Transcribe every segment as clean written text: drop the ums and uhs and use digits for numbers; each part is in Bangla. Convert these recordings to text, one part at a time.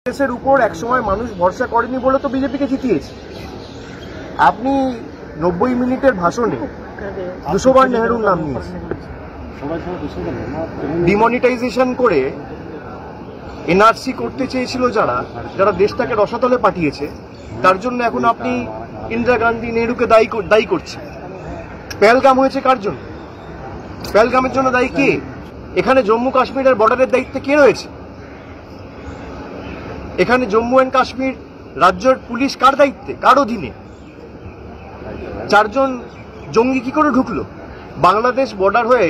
দেশের উপর একসময় মানুষ ভরসা করেনি বলে তো বিজেপিকে জিতিয়েছে। আপনি 90 মিনিটের ভাষণে 200 বার নেহরুর নাম নিয়েছেন, ডিমনিটাইজেশন করে এনআরসি করতে চেয়েছিল যারা যারা দেশটাকে রসাতলে পাঠিয়েছে, তার জন্য এখন আপনি ইন্দিরা গান্ধী নেহরুকে দায়ী করছেন। পেহেলগাম হয়েছে কার জন্য? পেহেলগামের জন্য দায়ী কে? এখানে জম্মু কাশ্মীরের বর্ডারের দায়িত্বে কে রয়েছে? এখানে জম্মু অ্যান্ড কাশ্মীর রাজ্যের পুলিশ কার দায়িত্বে, কার অধীনে? 4 জন জঙ্গি কি করে ঢুকলো বাংলাদেশ বর্ডার হয়ে?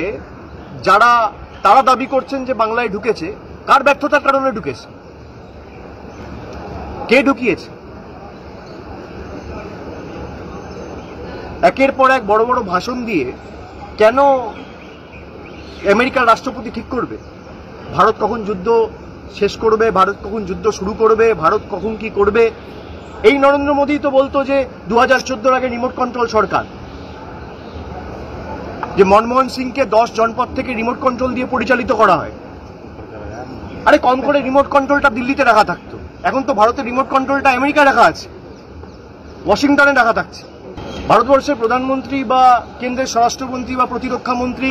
তারা দাবি করছেন যে বাংলায় ঢুকেছে, কার ব্যর্থতার কারণে ঢুকেছে? কে ঢুকিয়েছে? একের পর এক বড় বড় ভাষণ দিয়ে কেন আমেরিকার রাষ্ট্রপতি ঠিক করবে ভারত কখন যুদ্ধ শেষ করবে, ভারত কখন যুদ্ধ শুরু করবে, ভারত কখন কি করবে? এই নরেন্দ্র মোদী তো বলতো যে 2014 আগে রিমোট কন্ট্রোল সরকার, যে মনমোহন সিংকে 10 জনপদ থেকে রিমোট কন্ট্রোল দিয়ে পরিচালিত করা হয়। আরে কম করে রিমোট কন্ট্রোলটা দিল্লিতে রাখা থাকতো, এখন তো ভারতের রিমোট কন্ট্রোলটা আমেরিকায় রাখা আছে, ওয়াশিংটনে রাখা থাকছে। ভারতবর্ষের প্রধানমন্ত্রী বা কেন্দ্রের স্বরাষ্ট্রমন্ত্রী বা প্রতিরক্ষা মন্ত্রী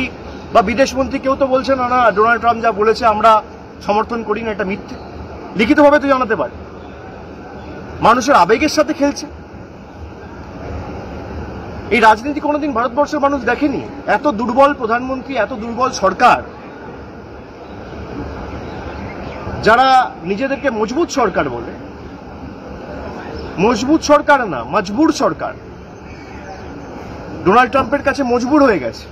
বা বিদেশমন্ত্রী কেউ তো বলছে না, ডোনাল্ড ট্রাম্প যা বলেছে আমরা সমর্থন করি না, এটা মিথ্যে। লিখিতভাবে তো জানাতে পারে। মানুষের আবেগের সাথে খেলছে। এই রাজনীতি কোনোদিন ভারতবর্ষের মানুষ দেখেনি। এত দুর্বল প্রধানমন্ত্রী, এত দুর্বল সরকার, যারা নিজেদেরকে মজবুত সরকার বলে। মজবুত সরকার না, মজবুর সরকার। ডোনাল্ড ট্রাম্পের কাছে মজবুর হয়ে গেছে।